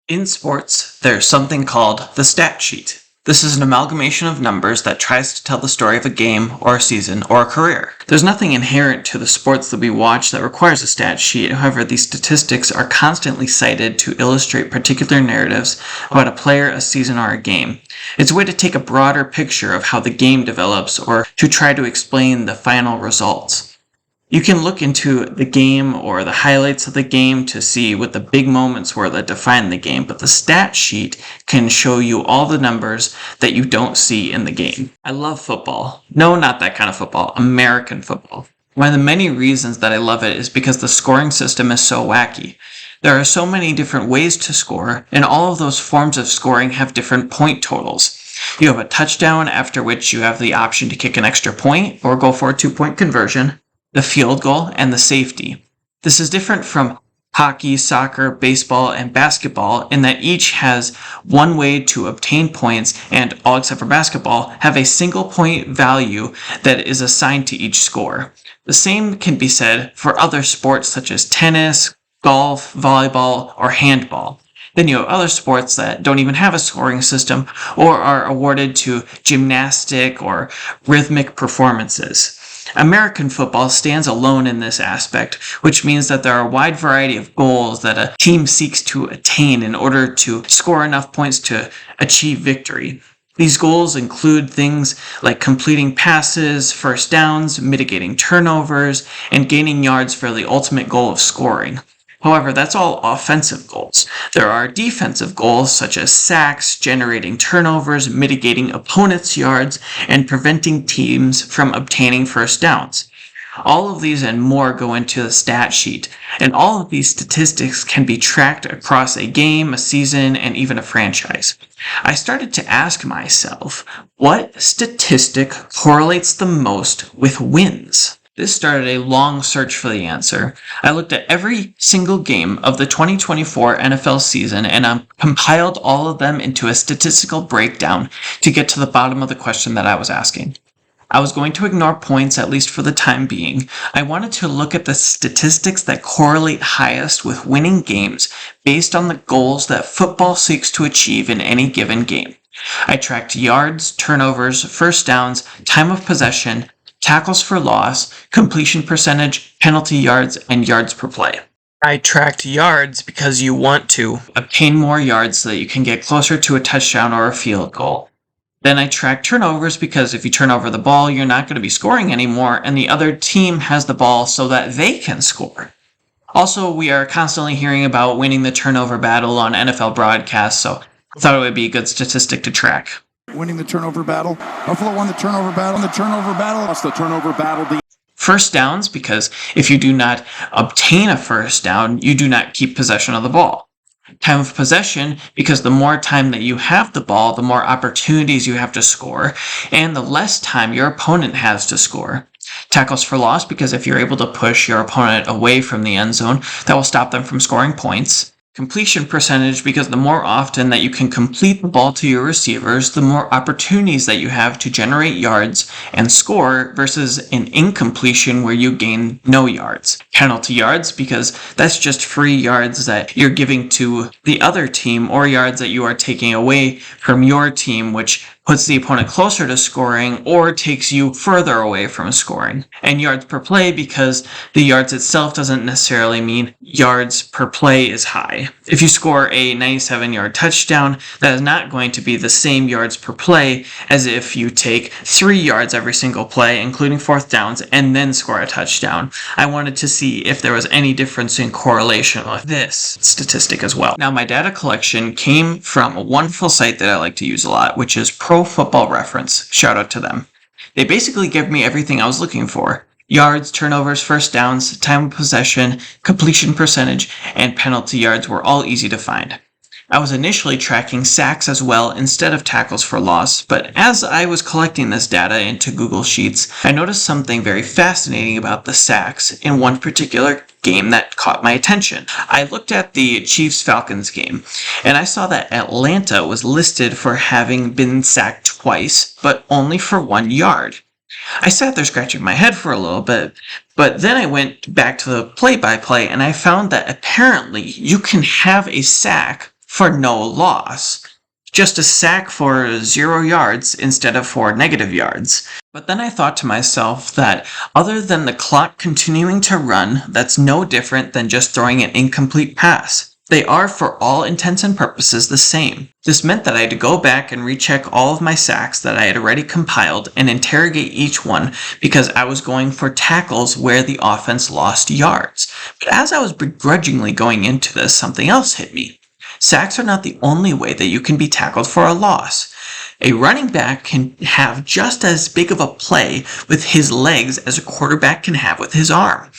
In sports, there's something called the stat sheet. This is an amalgamation of numbers that tries to tell the story of a game or a season or a career. There's nothing inherent to the sports that we watch that requires a stat sheet. However, these statistics are constantly cited to illustrate particular narratives about a player, a season, or a game. It's a way to take a broader picture of how the game develops or to try to explain the final results. You can look into the game or the highlights of the game to see what the big moments were that defined the game, but the stat sheet can show you all the numbers that you don't see in the game. I love football. No, not that kind of football. American football. One of the many reasons that I love it is because the scoring system is so wacky. There are so many different ways to score, and all of those forms of scoring have different point totals. You have a touchdown, after which you have the option to kick an extra point or go for a 2-point conversion, the field goal, and the safety. This is different from hockey, soccer, baseball, and basketball in that each has one way to obtain points, and all except for basketball have a single point value that is assigned to each score. The same can be said for other sports such as tennis, golf, volleyball, or handball. Then you have other sports that don't even have a scoring system or are awarded to gymnastic or rhythmic performances. American football stands alone in this aspect, which means that there are a wide variety of goals that a team seeks to attain in order to score enough points to achieve victory. These goals include things like completing passes, first downs, mitigating turnovers, and gaining yards for the ultimate goal of scoring. However, that's all offensive goals. There are defensive goals such as sacks, generating turnovers, mitigating opponents' yards, and preventing teams from obtaining first downs. All of these and more go into the stat sheet, and all of these statistics can be tracked across a game, a season, and even a franchise. I started to ask myself, what statistic correlates the most with wins? This started a long search for the answer. I looked at every single game of the 2024 NFL season and compiled all of them into a statistical breakdown to get to the bottom of the question that I was asking. I was going to ignore points, at least for the time being. I wanted to look at the statistics that correlate highest with winning games based on the goals that football seeks to achieve in any given game. I tracked yards, turnovers, first downs, time of possession, tackles for loss, completion percentage, penalty yards, and yards per play. I tracked yards because you want to obtain more yards so that you can get closer to a touchdown or a field goal. Then I tracked turnovers because if you turn over the ball, you're not going to be scoring anymore, and the other team has the ball so that they can score. Also, we are constantly hearing about winning the turnover battle on NFL broadcasts, so I thought it would be a good statistic to track. Winning the turnover battle. Buffalo won the turnover battle. The turnover battle. Lost the turnover battle. First downs, because if you do not obtain a first down, you do not keep possession of the ball. Time of possession, because the more time that you have the ball, the more opportunities you have to score, and the less time your opponent has to score. Tackles for loss, because if you're able to push your opponent away from the end zone, that will stop them from scoring points. Completion percentage, because the more often that you can complete the ball to your receivers, the more opportunities that you have to generate yards and score versus an incompletion where you gain no yards. Penalty yards, because that's just free yards that you're giving to the other team or yards that you are taking away from your team, which puts the opponent closer to scoring or takes you further away from scoring. And yards per play, because the yards itself doesn't necessarily mean yards per play is high. If you score a 97-yard touchdown, that is not going to be the same yards per play as if you take 3 yards every single play, including fourth downs, and then score a touchdown. I wanted to see if there was any difference in correlation with this statistic as well. Now, my data collection came from a wonderful site that I like to use a lot, which is Pro Football Reference. Shout out to them. They basically give me everything I was looking for. Yards, turnovers, first downs, time of possession, completion percentage, and penalty yards were all easy to find. I was initially tracking sacks as well instead of tackles for loss, but as I was collecting this data into Google Sheets, I noticed something very fascinating about the sacks in one particular game that caught my attention. I looked at the Chiefs-Falcons game, and I saw that Atlanta was listed for having been sacked twice, but only for 1 yard. I sat there scratching my head for a little bit, but then I went back to the play-by-play, and I found that apparently you can have a sack for no loss. Just a sack for 0 yards instead of for negative yards. But then I thought to myself that other than the clock continuing to run, that's no different than just throwing an incomplete pass. They are, for all intents and purposes, the same. This meant that I had to go back and recheck all of my sacks that I had already compiled and interrogate each one because I was going for tackles where the offense lost yards. But as I was begrudgingly going into this, something else hit me. Sacks are not the only way that you can be tackled for a loss. A running back can have just as big of a play with his legs as a quarterback can have with his arm.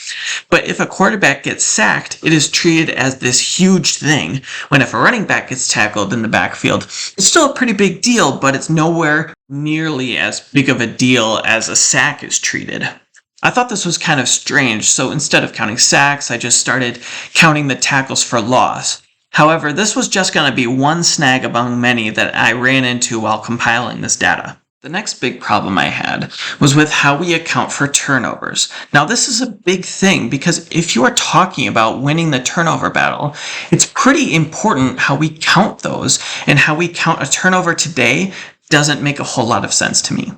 But if a quarterback gets sacked, it is treated as this huge thing, when if a running back gets tackled in the backfield, it's still a pretty big deal, but it's nowhere nearly as big of a deal as a sack is treated. I thought this was kind of strange, so instead of counting sacks, I just started counting the tackles for loss. However, this was just going to be one snag among many that I ran into while compiling this data. The next big problem I had was with how we account for turnovers. Now, this is a big thing because if you are talking about winning the turnover battle, it's pretty important how we count those, and how we count a turnover today doesn't make a whole lot of sense to me.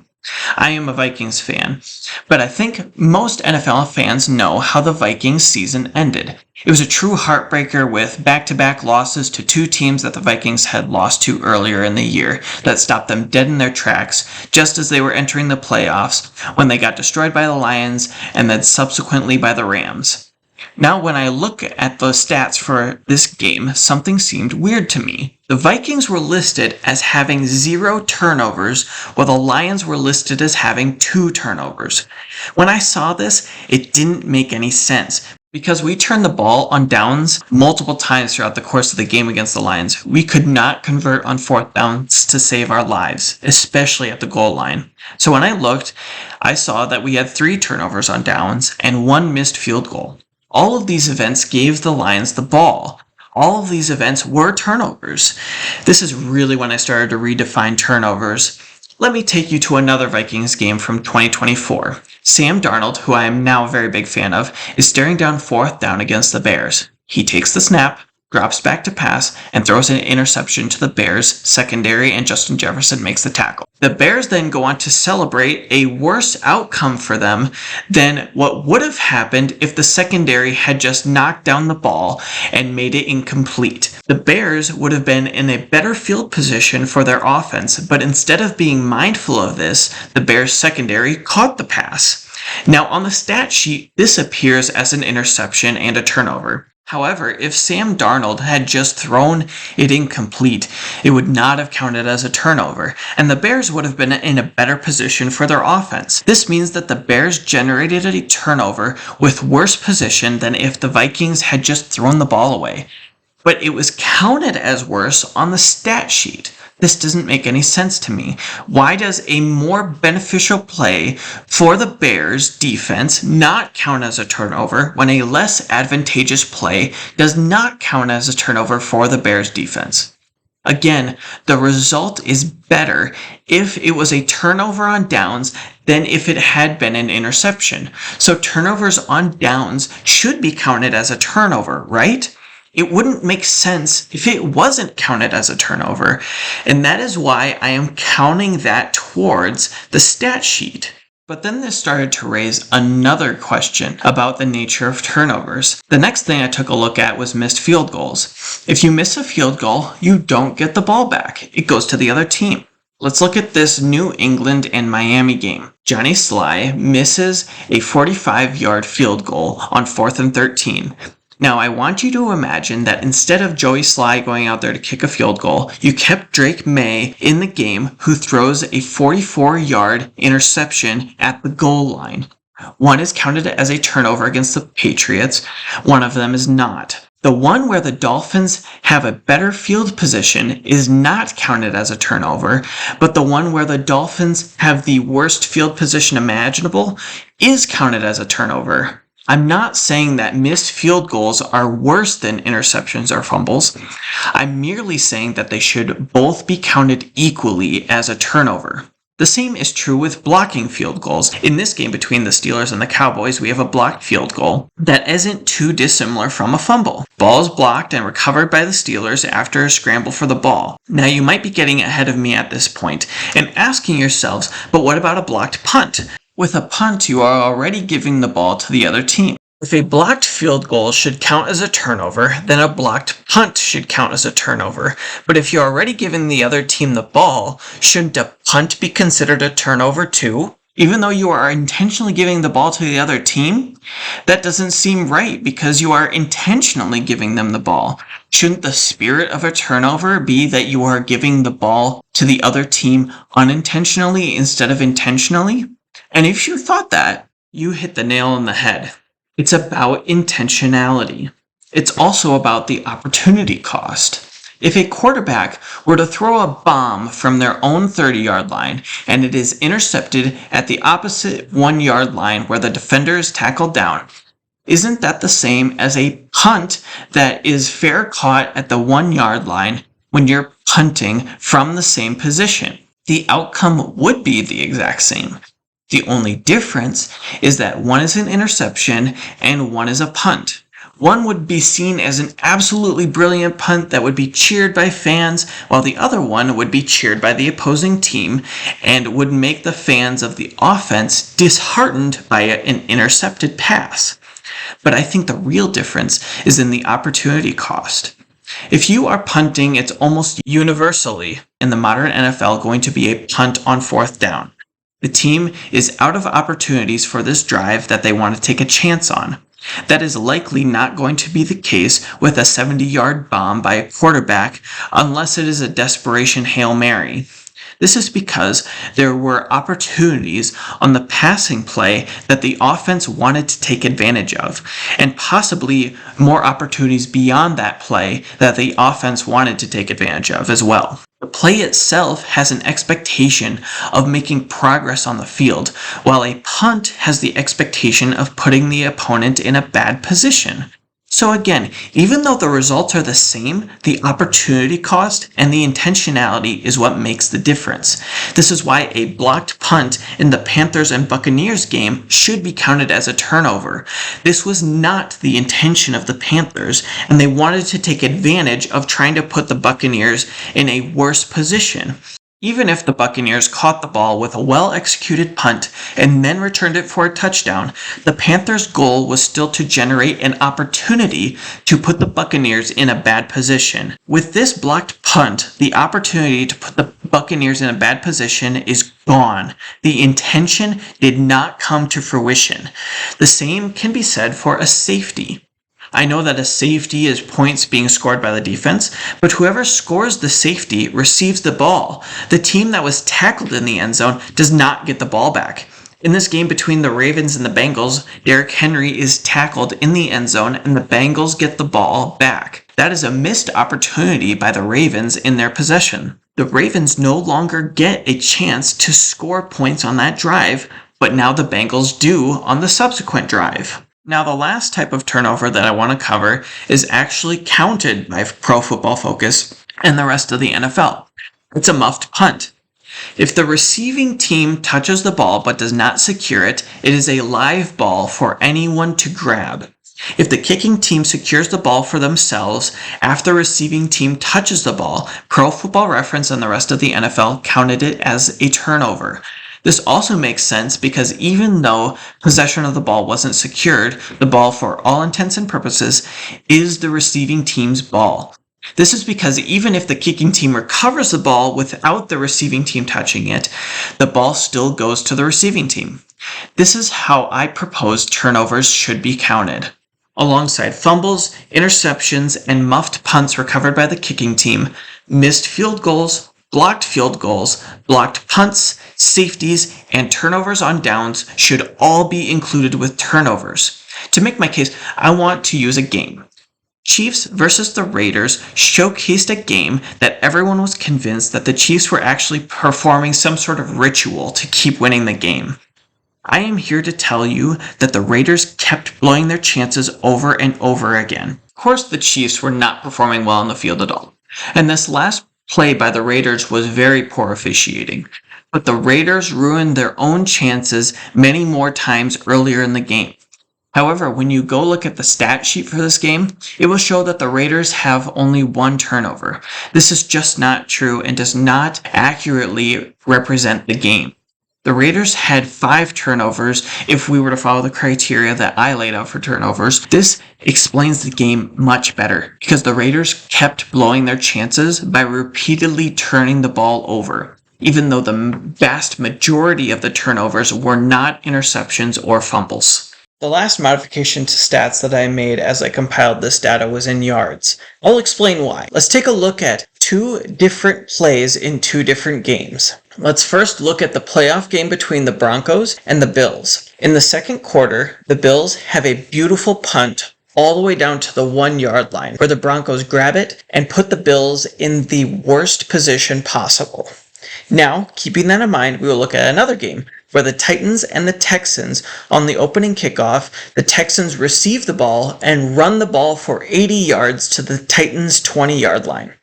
I am a Vikings fan, but I think most NFL fans know how the Vikings season ended. It was a true heartbreaker with back-to-back losses to two teams that the Vikings had lost to earlier in the year that stopped them dead in their tracks just as they were entering the playoffs when they got destroyed by the Lions and then subsequently by the Rams. Now, when I look at the stats for this game, something seemed weird to me. The Vikings were listed as having 0 turnovers, while the Lions were listed as having 2 turnovers. When I saw this, it didn't make any sense. Because we turned the ball on downs multiple times throughout the course of the game against the Lions, we could not convert on 4th downs to save our lives, especially at the goal line. So when I looked, I saw that we had 3 turnovers on downs and 1 missed field goal. All of these events gave the Lions the ball. All of these events were turnovers. This is really when I started to redefine turnovers. Let me take you to another Vikings game from 2024. Sam Darnold, who I am now a very big fan of, is staring down 4th down against the Bears. He takes the snap, drops back to pass, and throws an interception to the Bears secondary, and Justin Jefferson makes the tackle. The Bears then go on to celebrate a worse outcome for them than what would have happened if the secondary had just knocked down the ball and made it incomplete. The Bears would have been in a better field position for their offense, but instead of being mindful of this, the Bears secondary caught the pass. Now, on the stat sheet, this appears as an interception and a turnover. However, if Sam Darnold had just thrown it incomplete, it would not have counted as a turnover, and the Bears would have been in a better position for their offense. This means that the Bears generated a turnover with worse position than if the Vikings had just thrown the ball away. But it was counted as worse on the stat sheet. This doesn't make any sense to me. Why does a more beneficial play for the Bears defense not count as a turnover when a less advantageous play does not count as a turnover for the Bears defense? Again, the result is better if it was a turnover on downs than if it had been an interception. So turnovers on downs should be counted as a turnover, right? It wouldn't make sense if it wasn't counted as a turnover, and that is why I am counting that towards the stat sheet. But then this started to raise another question about the nature of turnovers. The next thing I took a look at was missed field goals. If you miss a field goal, you don't get the ball back. It goes to the other team. Let's look at this New England and Miami game. Johnny Sly misses a 45-yard field goal on 4th and 13. Now, I want you to imagine that instead of Joey Sly going out there to kick a field goal, you kept Drake May in the game, who throws a 44-yard interception at the goal line. One is counted as a turnover against the Patriots. One of them is not. The one where the Dolphins have a better field position is not counted as a turnover, but the one where the Dolphins have the worst field position imaginable is counted as a turnover. I'm not saying that missed field goals are worse than interceptions or fumbles. I'm merely saying that they should both be counted equally as a turnover. The same is true with blocking field goals. In this game between the Steelers and the Cowboys, we have a blocked field goal that isn't too dissimilar from a fumble. Ball is blocked and recovered by the Steelers after a scramble for the ball. Now you might be getting ahead of me at this point and asking yourselves, but what about a blocked punt? With a punt, you are already giving the ball to the other team. If a blocked field goal should count as a turnover, then a blocked punt should count as a turnover. But if you're already giving the other team the ball, shouldn't a punt be considered a turnover too? Even though you are intentionally giving the ball to the other team? That doesn't seem right because you are intentionally giving them the ball. Shouldn't the spirit of a turnover be that you are giving the ball to the other team unintentionally instead of intentionally? And if you thought that, you hit the nail on the head. It's about intentionality. It's also about the opportunity cost. If a quarterback were to throw a bomb from their own 30-yard line and it is intercepted at the opposite 1-yard line where the defender is tackled down, isn't that the same as a punt that is fair caught at the 1-yard line when you're punting from the same position? The outcome would be the exact same. The only difference is that one is an interception and one is a punt. One would be seen as an absolutely brilliant punt that would be cheered by fans, while the other one would be cheered by the opposing team and would make the fans of the offense disheartened by an intercepted pass. But I think the real difference is in the opportunity cost. If you are punting, it's almost universally in the modern NFL going to be a punt on 4th down. The team is out of opportunities for this drive that they want to take a chance on. That is likely not going to be the case with a 70-yard bomb by a quarterback unless it is a desperation Hail Mary. This is because there were opportunities on the passing play that the offense wanted to take advantage of, and possibly more opportunities beyond that play that the offense wanted to take advantage of as well. The play itself has an expectation of making progress on the field, while a punt has the expectation of putting the opponent in a bad position. So again, even though the results are the same, the opportunity cost and the intentionality is what makes the difference. This is why a blocked punt in the Panthers and Buccaneers game should be counted as a turnover. This was not the intention of the Panthers, and they wanted to take advantage of trying to put the Buccaneers in a worse position. Even if the Buccaneers caught the ball with a well-executed punt and then returned it for a touchdown, the Panthers' goal was still to generate an opportunity to put the Buccaneers in a bad position. With this blocked punt, the opportunity to put the Buccaneers in a bad position is gone. The intention did not come to fruition. The same can be said for a safety. I know that a safety is points being scored by the defense, but whoever scores the safety receives the ball. The team that was tackled in the end zone does not get the ball back. In this game between the Ravens and the Bengals, Derrick Henry is tackled in the end zone and the Bengals get the ball back. That is a missed opportunity by the Ravens in their possession. The Ravens no longer get a chance to score points on that drive, but now the Bengals do on the subsequent drive. Now, the last type of turnover that I want to cover is actually counted by Pro Football Focus and the rest of the NFL. It's a muffed punt. If the receiving team touches the ball but does not secure it, it is a live ball for anyone to grab. If the kicking team secures the ball for themselves after the receiving team touches the ball, Pro Football Reference and the rest of the NFL counted it as a turnover. This also makes sense because even though possession of the ball wasn't secured, the ball for all intents and purposes is the receiving team's ball. This is because even if the kicking team recovers the ball without the receiving team touching it, the ball still goes to the receiving team. This is how I propose turnovers should be counted. Alongside fumbles, interceptions, and muffed punts recovered by the kicking team, missed field goals, blocked punts, safeties, and turnovers on downs should all be included with turnovers. To make my case, I want to use a game. Chiefs versus the Raiders showcased a game that everyone was convinced that the Chiefs were actually performing some sort of ritual to keep winning the game. I am here to tell you that the Raiders kept blowing their chances over and over again. Of course, the Chiefs were not performing well on the field at all. And this last play by the Raiders was very poor officiating. but the Raiders ruined their own chances many more times earlier in the game. However, when you go look at the stat sheet for this game, it will show that the Raiders have only one turnover. This is just not true and does not accurately represent the game. The Raiders had 5 turnovers if we were to follow the criteria that I laid out for turnovers. This explains the game much better because the Raiders kept blowing their chances by repeatedly turning the ball over, even though the vast majority of the turnovers were not interceptions or fumbles. The last modification to stats that I made as I compiled this data was in yards. I'll explain why. Let's take a look at 2 different plays in 2 different games. Let's first look at the playoff game between the Broncos and the Bills. In the second quarter, the Bills have a beautiful punt all the way down to the 1-yard line, where the Broncos grab it and put the Bills in the worst position possible. Now, keeping that in mind, we will look at another game where the Titans and the Texans, on the opening kickoff, the Texans receive the ball and run the ball for 80 yards to the Titans' 20-yard line.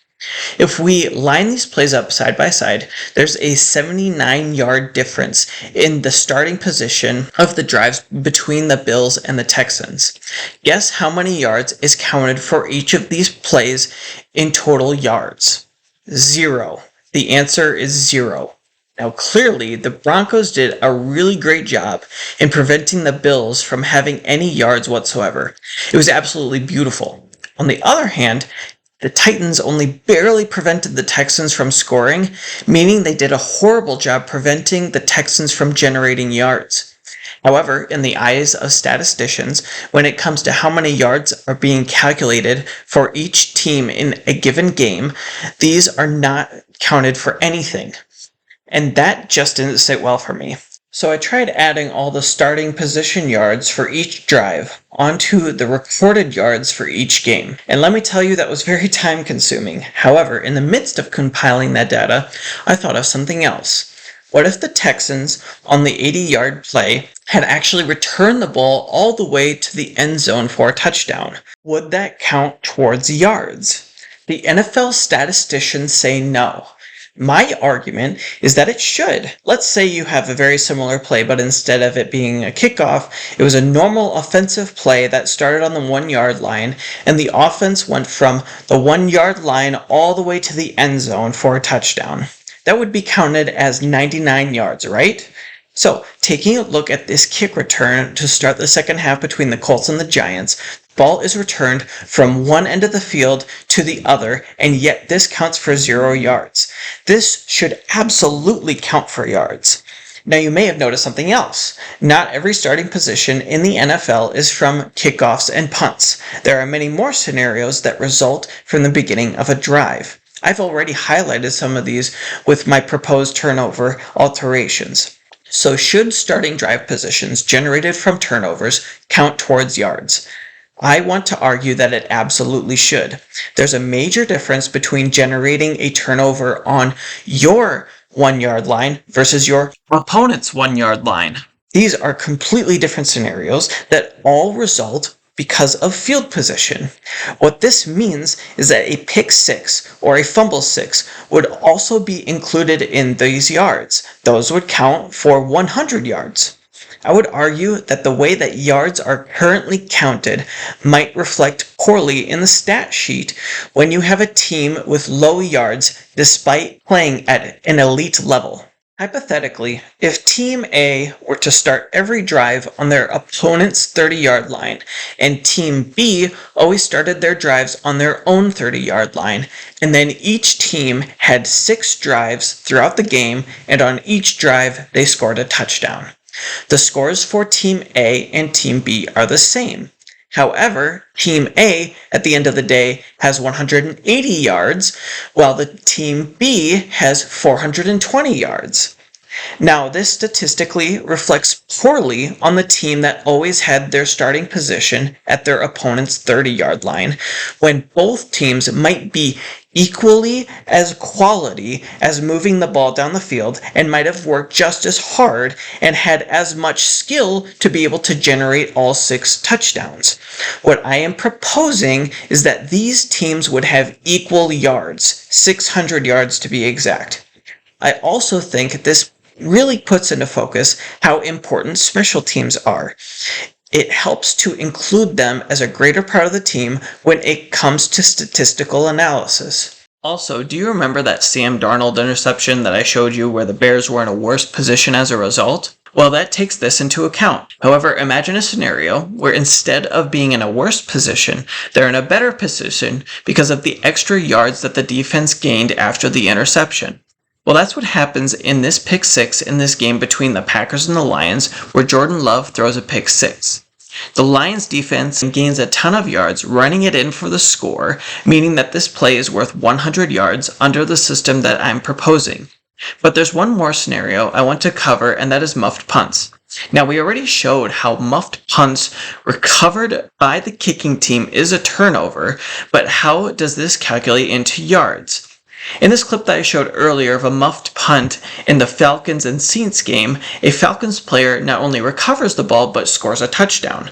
If we line these plays up side by side, there's a 79-yard difference in the starting position of the drives between the Bills and the Texans. Guess how many yards is counted for each of these plays in total yards? 0. The answer is 0. Now, clearly, the Broncos did a really great job in preventing the Bills from having any yards whatsoever. It was absolutely beautiful. On the other hand, the Titans only barely prevented the Texans from scoring, meaning they did a horrible job preventing the Texans from generating yards. However, in the eyes of statisticians, when it comes to how many yards are being calculated for each team in a given game, these are not counted for anything. And that just didn't sit well for me. So I tried adding all the starting position yards for each drive onto the recorded yards for each game. And let me tell you, that was very time consuming. However, in the midst of compiling that data, I thought of something else. What if the Texans, on the 80-yard play, had actually returned the ball all the way to the end zone for a touchdown? Would that count towards yards? The NFL statisticians say no. My argument is that it should. Let's say you have a very similar play, but instead of it being a kickoff, it was a normal offensive play that started on the 1-yard line, and the offense went from the 1-yard line all the way to the end zone for a touchdown. That would be counted as 99 yards, right? So, taking a look at this kick return to start the second half between the Colts and the Giants, the ball is returned from one end of the field to the other, and yet this counts for 0 yards. This should absolutely count for yards. Now, you may have noticed something else. Not every starting position in the NFL is from kickoffs and punts. There are many more scenarios that result from the beginning of a drive. I've already highlighted some of these with my proposed turnover alterations. So should starting drive positions generated from turnovers count towards yards? I want to argue that it absolutely should. There's a major difference between generating a turnover on your 1-yard line versus your opponent's 1-yard line. These are completely different scenarios that all result because of field position. What this means is that a pick 6 or a fumble 6 would also be included in these yards. Those would count for 100 yards. I would argue that the way that yards are currently counted might reflect poorly in the stat sheet when you have a team with low yards despite playing at an elite level. Hypothetically, if Team A were to start every drive on their opponent's 30-yard line, and Team B always started their drives on their own 30-yard line, and then each team had 6 drives throughout the game, and on each drive they scored a touchdown. The scores for Team A and Team B are the same. However, Team A, at the end of the day, has 180 yards, while the Team B has 420 yards. Now, this statistically reflects poorly on the team that always had their starting position at their opponent's 30-yard line, when both teams might be equally as quality as moving the ball down the field and might have worked just as hard and had as much skill to be able to generate all 6 touchdowns. What I am proposing is that these teams would have equal yards, 600 yards to be exact. I also think this really puts into focus how important special teams are. It helps to include them as a greater part of the team when it comes to statistical analysis. Also, do you remember that Sam Darnold interception that I showed you where the Bears were in a worse position as a result? Well, that takes this into account. However, imagine a scenario where instead of being in a worse position, they're in a better position because of the extra yards that the defense gained after the interception. Well, that's what happens in this pick six in this game between the Packers and the Lions, where Jordan Love throws a pick six. The Lions defense gains a ton of yards, running it in for the score, meaning that this play is worth 100 yards under the system that I'm proposing. But there's one more scenario I want to cover, and that is muffed punts. Now, we already showed how muffed punts recovered by the kicking team is a turnover, but how does this calculate into yards? In this clip that I showed earlier of a muffed punt in the Falcons and Saints game, a Falcons player not only recovers the ball but scores a touchdown.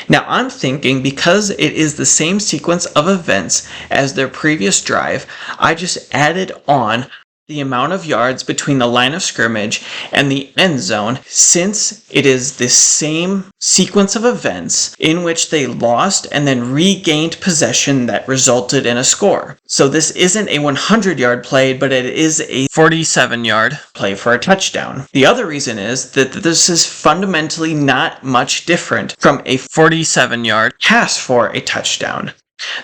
Now I'm thinking because it is the same sequence of events as their previous drive, I just added on the amount of yards between the line of scrimmage and the end zone, since it is the same sequence of events in which they lost and then regained possession that resulted in a score. So this isn't a 100-yard play, but it is a 47-yard play for a touchdown. The other reason is that this is fundamentally not much different from a 47-yard pass for a touchdown.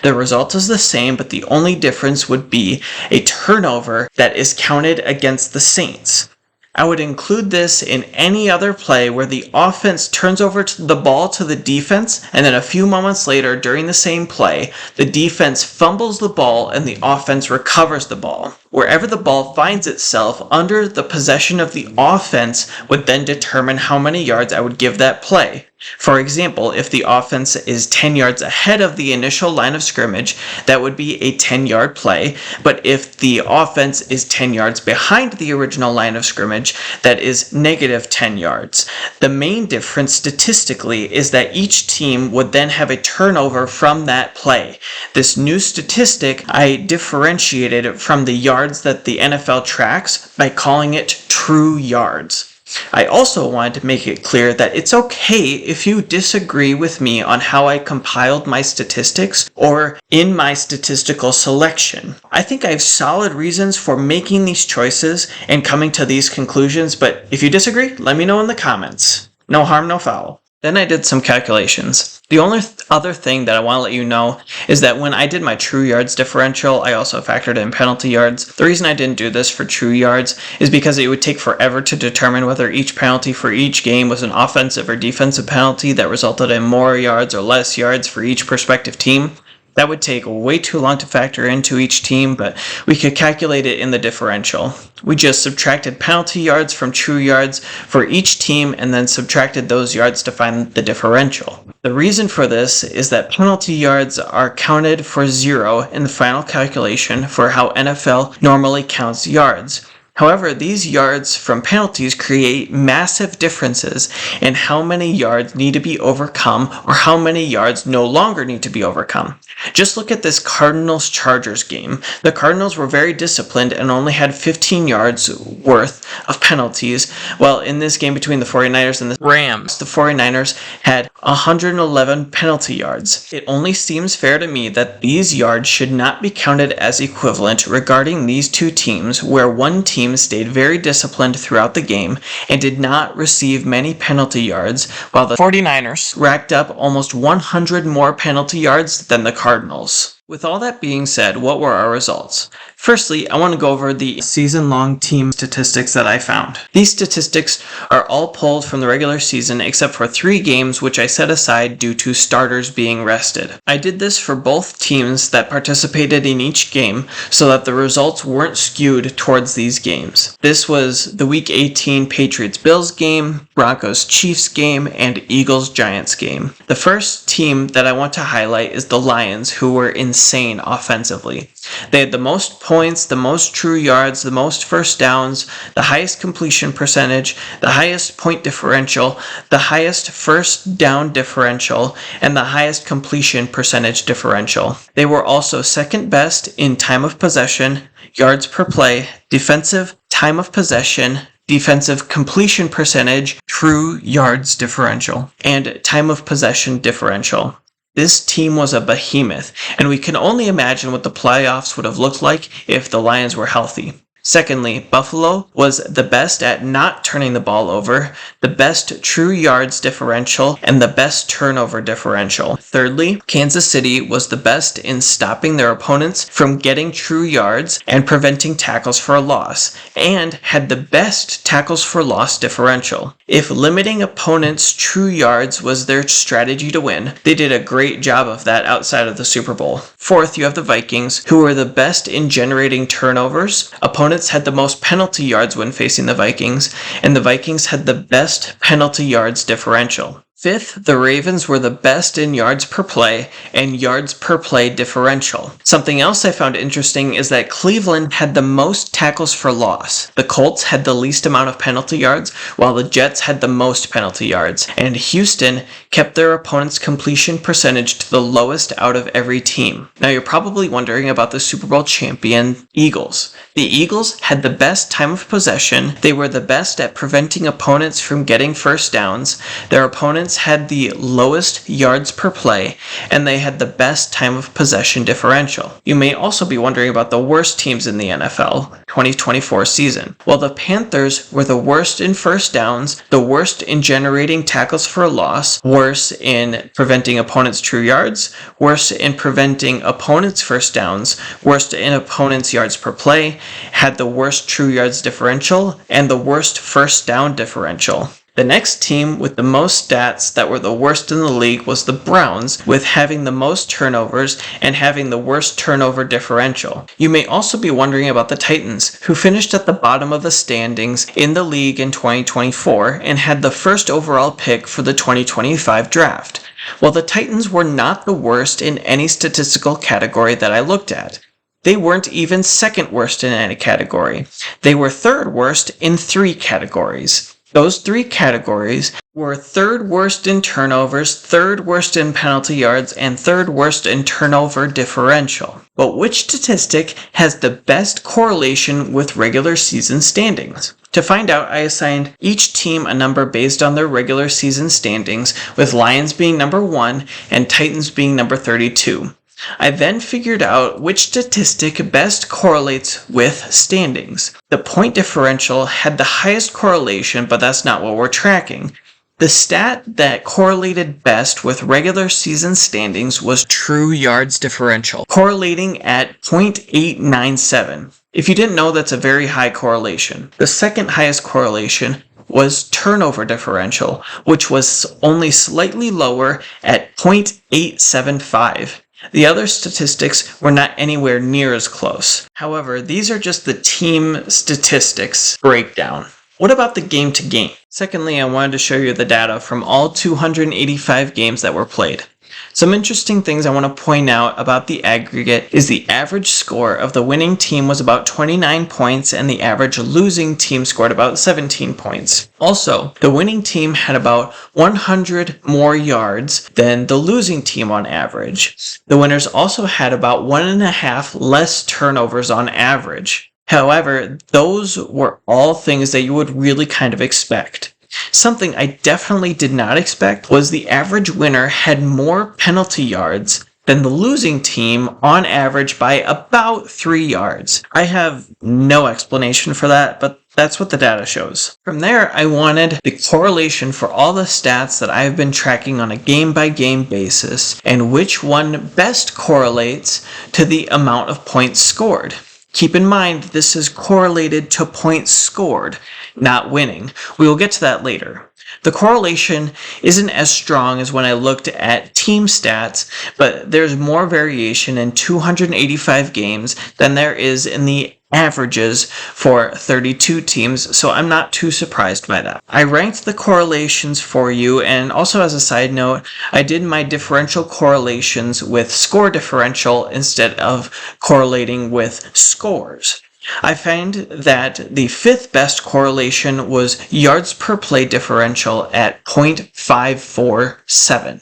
The result is the same, but the only difference would be a turnover that is counted against the Saints. I would include this in any other play where the offense turns over the ball to the defense, and then a few moments later during the same play, the defense fumbles the ball and the offense recovers the ball. Wherever the ball finds itself under the possession of the offense would then determine how many yards I would give that play. For example, if the offense is 10 yards ahead of the initial line of scrimmage, that would be a 10-yard play, but if the offense is 10 yards behind the original line of scrimmage, that is negative 10 yards. The main difference statistically is that each team would then have a turnover from that play. This new statistic I differentiated from the yards that the NFL tracks by calling it true yards. I also wanted to make it clear that it's okay if you disagree with me on how I compiled my statistics or in my statistical selection. I think I have solid reasons for making these choices and coming to these conclusions, but if you disagree, let me know in the comments. No harm, no foul. Then I did some calculations. The only other thing that I want to let you know is that when I did my true yards differential, I also factored in penalty yards. The reason I didn't do this for true yards is because it would take forever to determine whether each penalty for each game was an offensive or defensive penalty that resulted in more yards or less yards for each prospective team. That would take way too long to factor into each team, but we could calculate it in the differential. We just subtracted penalty yards from true yards for each team and then subtracted those yards to find the differential. The reason for this is that penalty yards are counted for 0 in the final calculation for how NFL normally counts yards. However, these yards from penalties create massive differences in how many yards need to be overcome or how many yards no longer need to be overcome. Just look at this Cardinals-Chargers game. The Cardinals were very disciplined and only had 15 yards worth of penalties, while in this game between the 49ers and the Rams, the 49ers had 111 penalty yards. It only seems fair to me that these yards should not be counted as equivalent regarding these two teams, where one team stayed very disciplined throughout the game and did not receive many penalty yards, while the 49ers racked up almost 100 more penalty yards than the Cardinals. With all that being said, what were our results? Firstly, I want to go over the season-long team statistics that I found. These statistics are all pulled from the regular season except for 3 games which I set aside due to starters being rested. I did this for both teams that participated in each game so that the results weren't skewed towards these games. This was the Week 18 Patriots-Bills game, Broncos-Chiefs game, and Eagles-Giants game. The first team that I want to highlight is the Lions, who were insane offensively. They had the most points, the most true yards, the most first downs, the highest completion percentage, the highest point differential, the highest first down differential, and the highest completion percentage differential. They were also second best in time of possession, yards per play, defensive time of possession, defensive completion percentage, true yards differential, and time of possession differential. This team was a behemoth, and we can only imagine what the playoffs would have looked like if the Lions were healthy. Secondly, Buffalo was the best at not turning the ball over, the best true yards differential, and the best turnover differential. Thirdly, Kansas City was the best in stopping their opponents from getting true yards and preventing tackles for a loss, and had the best tackles for loss differential. If limiting opponents' true yards was their strategy to win, they did a great job of that outside of the Super Bowl. Fourth, you have the Vikings, who were the best in generating turnovers. Opponents had the most penalty yards when facing the Vikings, and the Vikings had the best penalty yards differential. Fifth, the Ravens were the best in yards per play and yards per play differential. Something else I found interesting is that Cleveland had the most tackles for loss. The Colts had the least amount of penalty yards, while the Jets had the most penalty yards, and Houston kept their opponent's completion percentage to the lowest out of every team. Now you're probably wondering about the Super Bowl champion Eagles. The Eagles had the best time of possession, they were the best at preventing opponents from getting first downs, their opponents had the lowest yards per play, and they had the best time of possession differential. You may also be wondering about the worst teams in the NFL 2024 season. Well, the Panthers were the worst in first downs, the worst in generating tackles for a loss, worse in preventing opponents' true yards, worse in preventing opponents' first downs, worst in opponents' yards per play, had the worst true yards differential, and the worst first down differential. The next team with the most stats that were the worst in the league was the Browns, with having the most turnovers and having the worst turnover differential. You may also be wondering about the Titans, who finished at the bottom of the standings in the league in 2024 and had the first overall pick for the 2025 draft. Well, the Titans were not the worst in any statistical category that I looked at. They weren't even second worst in any category. They were third worst in 3 categories. Those 3 categories were third worst in turnovers, third worst in penalty yards, and third worst in turnover differential. But which statistic has the best correlation with regular season standings? To find out, I assigned each team a number based on their regular season standings, with Lions being number 1 and Titans being number 32. I then figured out which statistic best correlates with standings. The point differential had the highest correlation, but that's not what we're tracking. The stat that correlated best with regular season standings was true yards differential, correlating at 0.897. If you didn't know, that's a very high correlation. The second highest correlation was turnover differential, which was only slightly lower at 0.875. The other statistics were not anywhere near as close. However, these are just the team statistics breakdown. What about the game to game? Secondly, I wanted to show you the data from all 285 games that were played. Some interesting things I want to point out about the aggregate is the average score of the winning team was about 29 points and the average losing team scored about 17 points. Also, the winning team had about 100 more yards than the losing team on average. The winners also had about 1.5 less turnovers on average. However, those were all things that you would really kind of expect. Something I definitely did not expect was the average winner had more penalty yards than the losing team on average by about 3 yards. I have no explanation for that, but that's what the data shows. From there, I wanted the correlation for all the stats that I've been tracking on a game-by-game basis and which one best correlates to the amount of points scored. Keep in mind, this is correlated to points scored, not winning. We will get to that later. The correlation isn't as strong as when I looked at team stats, but there's more variation in 285 games than there is in the averages for 32 teams, so I'm not too surprised by that. I ranked the correlations for you, and also as a side note, I did my differential correlations with score differential instead of correlating with scores. I found that the 5th best correlation was yards per play differential at 0.547.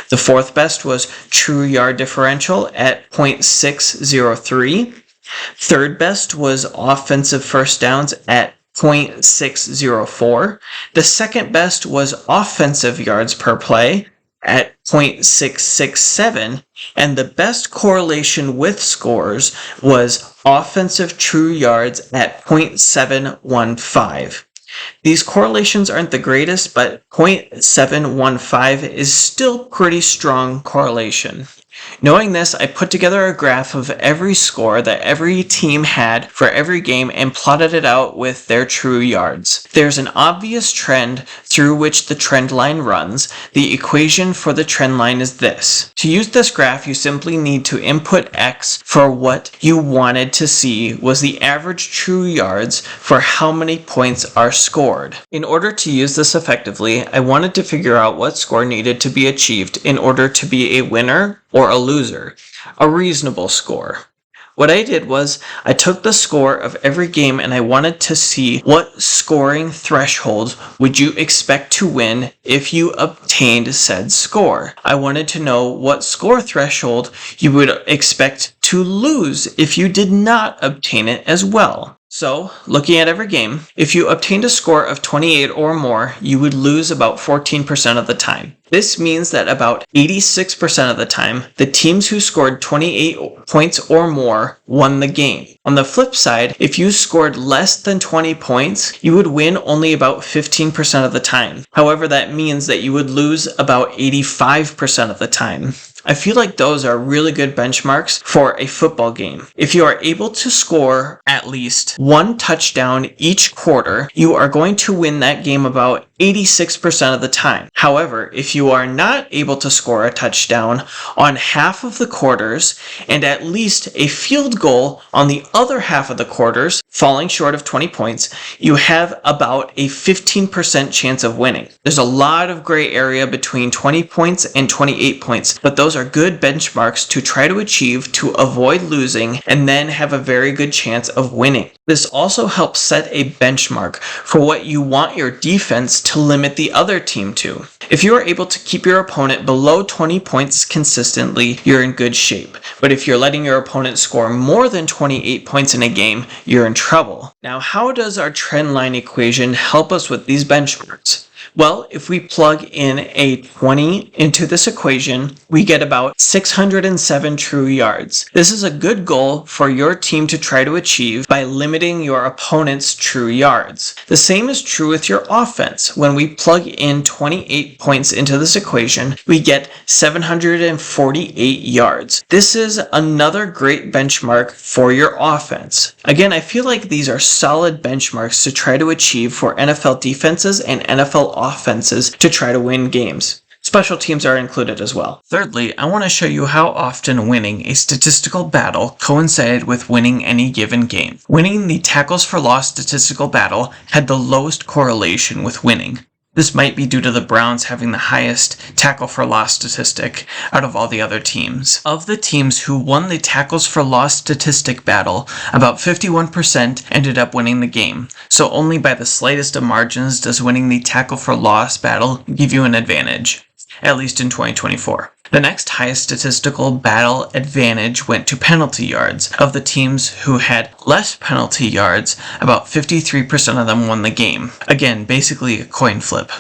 The 4th best was true yard differential at 0.603. 3rd best was offensive first downs at 0.604. The second best was offensive yards per play at 0.667, and the best correlation with scores was offensive true yards at 0.715. These correlations aren't the greatest, but 0.715 is still pretty strong correlation. Knowing this, I put together a graph of every score that every team had for every game and plotted it out with their true yards. There's an obvious trend through which the trend line runs. The equation for the trend line is this. To use this graph, you simply need to input x for what you wanted to see was the average true yards for how many points are scored. In order to use this effectively, I wanted to figure out what score needed to be achieved in order to be a winner or a loser, a reasonable score. What I did was I took the score of every game and I wanted to see what scoring threshold would you expect to win if you obtained said score. I wanted to know what score threshold you would expect to lose if you did not obtain it as well. So, looking at every game, if you obtained a score of 28 or more, you would lose about 14% of the time. This means that about 86% of the time, the teams who scored 28 points or more won the game. On the flip side, if you scored less than 20 points, you would win only about 15% of the time. However, that means that you would lose about 85% of the time. I feel like those are really good benchmarks for a football game. If you are able to score at least one touchdown each quarter, you are going to win that game about 86% of the time. However, if you are not able to score a touchdown on half of the quarters and at least a field goal on the other half of the quarters, falling short of 20 points, you have about a 15% chance of winning. There's a lot of gray area between 20 points and 28 points, but those are good benchmarks to try to achieve to avoid losing and then have a very good chance of winning. This also helps set a benchmark for what you want your defense to limit the other team to. If you are able to keep your opponent below 20 points consistently, you're in good shape. But if you're letting your opponent score more than 28 points in a game, you're in trouble. Now, how does our trend line equation help us with these benchmarks? Well, if we plug in a 20 into this equation, we get about 607 true yards. This is a good goal for your team to try to achieve by limiting your opponent's true yards. The same is true with your offense. When we plug in 28 points into this equation, we get 748 yards. This is another great benchmark for your offense. Again, I feel like these are solid benchmarks to try to achieve for NFL defenses and NFL offenses to try to win games. Special teams are included as well. Thirdly, I want to show you how often winning a statistical battle coincided with winning any given game. Winning the tackles for loss statistical battle had the lowest correlation with winning. This might be due to the Browns having the highest tackle for loss statistic out of all the other teams. Of the teams who won the tackles for loss statistic battle, about 51% ended up winning the game, so only by the slightest of margins does winning the tackle for loss battle give you an advantage, at least in 2024. The next highest statistical battle advantage went to penalty yards. Of the teams who had less penalty yards, about 53% of them won the game. Again, basically a coin flip.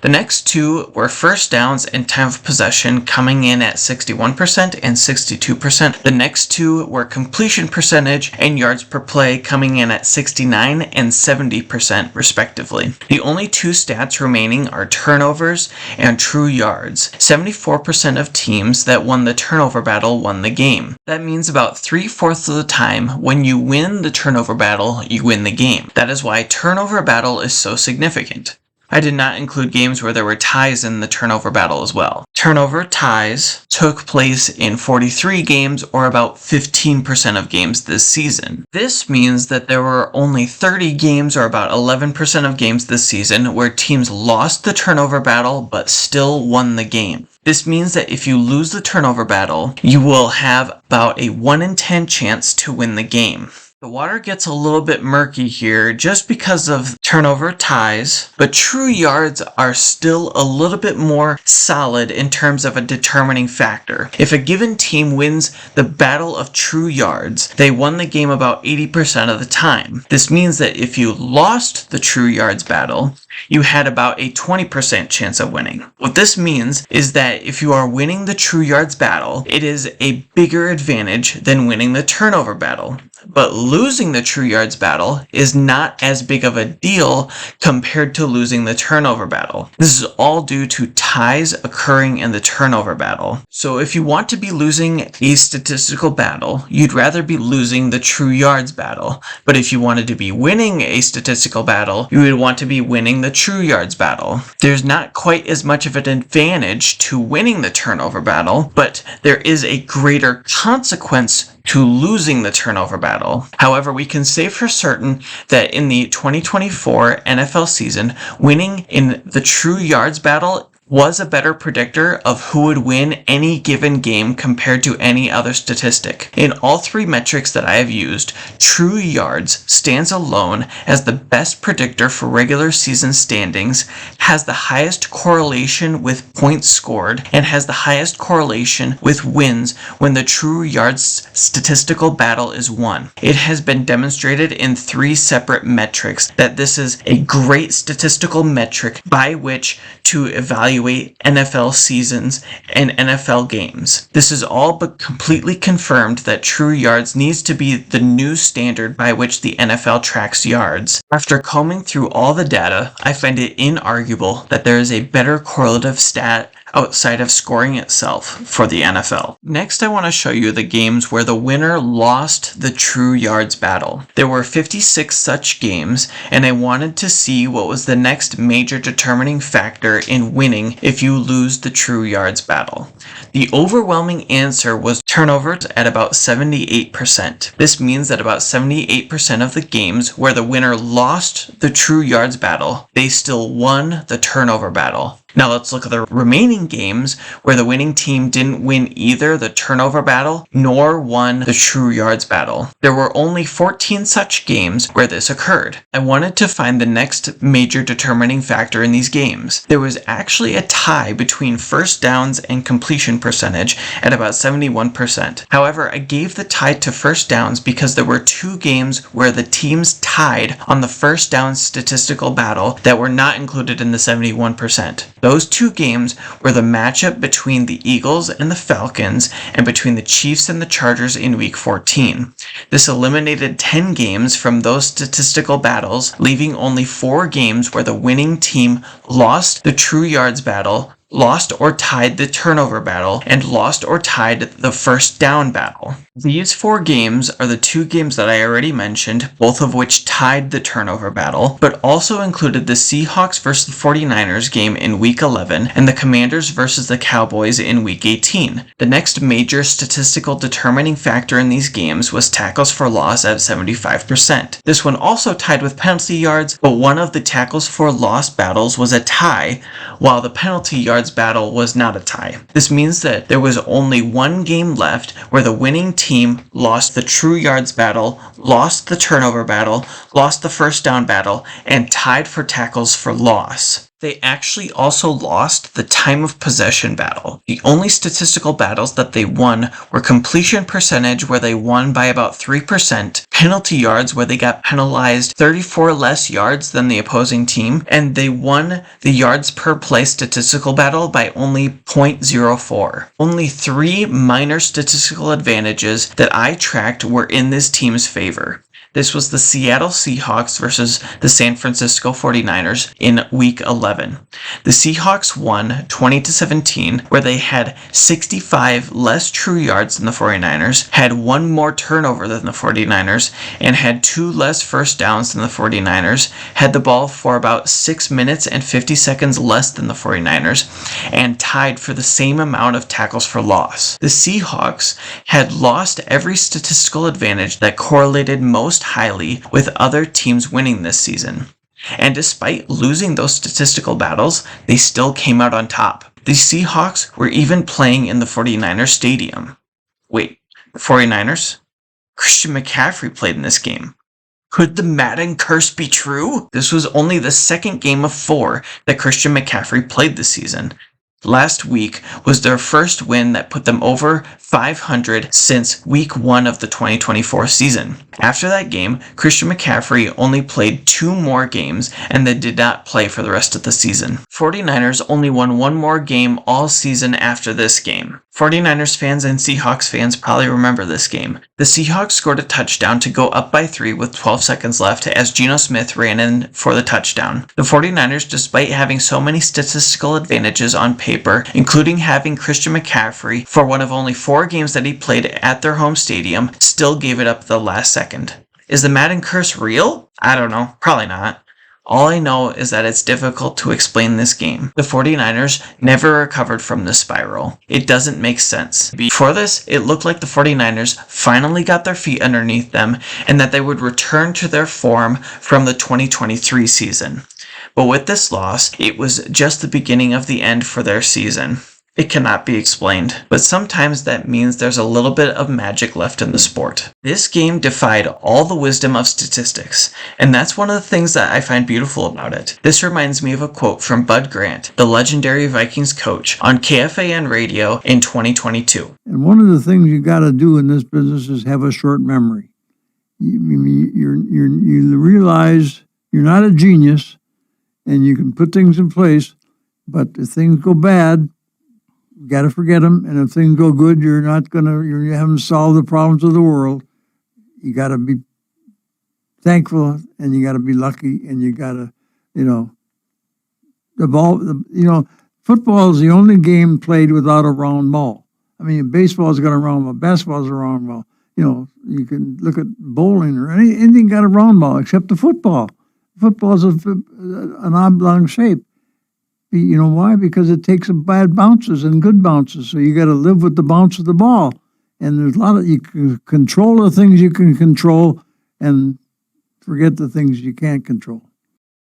The next two were first downs and time of possession, coming in at 61% and 62%. The next two were completion percentage and yards per play, coming in at 69 and 70% respectively. The only two stats remaining are turnovers and true yards. 74% of teams that won the turnover battle won the game. That means about 3/4 of the time when you win the turnover battle, you win the game. That is why turnover battle is so significant. I did not include games where there were ties in the turnover battle as well. Turnover ties took place in 43 games, or about 15% of games this season. This means that there were only 30 games, or about 11% of games this season, where teams lost the turnover battle but still won the game. This means that if you lose the turnover battle, you will have about a 1 in 10 chance to win the game. The water gets a little bit murky here just because of turnover ties, but true yards are still a little bit more solid in terms of a determining factor. If a given team wins the battle of true yards, they won the game about 80% of the time. This means that if you lost the true yards battle, you had about a 20% chance of winning. What this means is that if you are winning the true yards battle, it is a bigger advantage than winning the turnover battle. But losing the true yards battle is not as big of a deal compared to losing the turnover battle. This is all due to ties occurring in the turnover battle. So if you want to be losing a statistical battle, you'd rather be losing the true yards battle. But if you wanted to be winning a statistical battle, you would want to be winning the true yards battle. There's not quite as much of an advantage to winning the turnover battle, but there is a greater consequence to losing the turnover battle. However, we can say for certain that in the 2024 NFL season, winning in the true yards battle was a better predictor of who would win any given game compared to any other statistic. In all three metrics that I have used, true yards stands alone as the best predictor for regular season standings, has the highest correlation with points scored, and has the highest correlation with wins when the true yards statistical battle is won. It has been demonstrated in three separate metrics that this is a great statistical metric by which to evaluate NFL seasons and NFL games. This is all but completely confirmed that true yards needs to be the new standard by which the NFL tracks yards. After combing through all the data, I find it inarguable that there is a better correlative stat outside of scoring itself for the NFL. Next, I want to show you the games where the winner lost the true yards battle. There were 56 such games, and I wanted to see what was the next major determining factor in winning if you lose the true yards battle. The overwhelming answer was turnovers at about 78%. This means that about 78% of the games where the winner lost the true yards battle, they still won the turnover battle. Now let's look at the remaining games where the winning team didn't win either the turnover battle nor won the true yards battle. There were only 14 such games where this occurred. I wanted to find the next major determining factor in these games. There was actually a tie between first downs and completion percentage at about 71%. However, I gave the tie to first downs because there were two games where the teams tied on the first down statistical battle that were not included in the 71%. Those two games were the matchup between the Eagles and the Falcons and between the Chiefs and the Chargers in Week 14. This eliminated 10 games from those statistical battles, leaving only 4 games where the winning team lost the true yards battle, lost or tied the turnover battle, and lost or tied the first down battle. These 4 games are the 2 games that I already mentioned, both of which tied the turnover battle, but also included the Seahawks versus the 49ers game in Week 11 and the Commanders versus the Cowboys in Week 18. The next major statistical determining factor in these games was tackles for loss at 75%. This one also tied with penalty yards, but one of the tackles for loss battles was a tie, while the penalty yards battle was not a tie. This means that there was only one game left where the winning team lost the true yards battle, lost the turnover battle, lost the first down battle, and tied for tackles for loss. They actually also lost the time of possession battle. The only statistical battles that they won were completion percentage, where they won by about 3%, penalty yards, where they got penalized 34 less yards than the opposing team, and they won the yards per play statistical battle by only 0.04. Only 3 minor statistical advantages that I tracked were in this team's favor. This was the Seattle Seahawks versus the San Francisco 49ers in Week 11. The Seahawks won 20-17, where they had 65 less true yards than the 49ers, had 1 more turnover than the 49ers, and had 2 less first downs than the 49ers, had the ball for about 6 minutes and 50 seconds less than the 49ers, and tied for the same amount of tackles for loss. The Seahawks had lost every statistical advantage that correlated most highly with other teams winning this season. And despite losing those statistical battles, they still came out on top. The Seahawks were even playing in the 49ers stadium. Wait, the 49ers? Christian McCaffrey played in this game. Could the Madden curse be true? This was only the second game of 4 that Christian McCaffrey played this season. Last week was their first win that put them over 500 since week 1 of the 2024 season. After that game, Christian McCaffrey only played 2 more games and then did not play for the rest of the season. 49ers only won 1 more game all season after this game. 49ers fans and Seahawks fans probably remember this game. The Seahawks scored a touchdown to go up by 3 with 12 seconds left as Geno Smith ran in for the touchdown. The 49ers, despite having so many statistical advantages on paper, including having Christian McCaffrey for one of only 4 games that he played at their home stadium, still gave it up at the last second. Is the Madden curse real? I don't know. Probably not. All I know is that it's difficult to explain this game. The 49ers never recovered from this spiral. It doesn't make sense. Before this, it looked like the 49ers finally got their feet underneath them and that they would return to their form from the 2023 season. But with this loss, it was just the beginning of the end for their season. It cannot be explained, but sometimes that means there's a little bit of magic left in the sport. This game defied all the wisdom of statistics, and that's one of the things that I find beautiful about it. This reminds me of a quote from Bud Grant, the legendary Vikings coach, on KFAN radio in 2022. And one of the things you got to do in this business is have a short memory. You realize you're not a genius, and you can put things in place, but if things go bad, you got to forget them, and if things go good, you haven't solved the problems of the world. You got to be thankful, and you got to be lucky, and you got to, football is the only game played without a round ball. I mean, baseball's got a round ball, basketball's a round ball. You can look at bowling or anything got a round ball except the football. Football's an oblong shape. You know why? Because it takes bad bounces and good bounces. So you got to live with the bounce of the ball. And there's a lot of, you can control the things you can control and forget the things you can't control.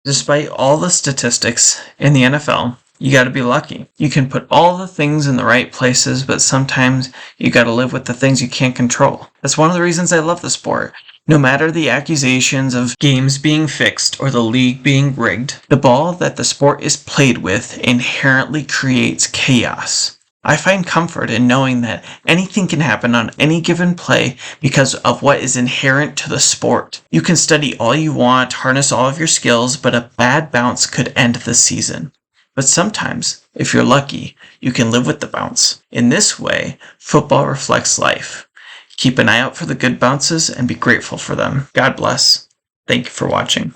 Despite all the statistics in the NFL, you got to be lucky. You can put all the things in the right places, but sometimes you got to live with the things you can't control. That's one of the reasons I love the sport. No matter the accusations of games being fixed or the league being rigged, the ball that the sport is played with inherently creates chaos. I find comfort in knowing that anything can happen on any given play because of what is inherent to the sport. You can study all you want, harness all of your skills, but a bad bounce could end the season. But sometimes, if you're lucky, you can live with the bounce. In this way, football reflects life. Keep an eye out for the good bounces and be grateful for them. God bless. Thank you for watching.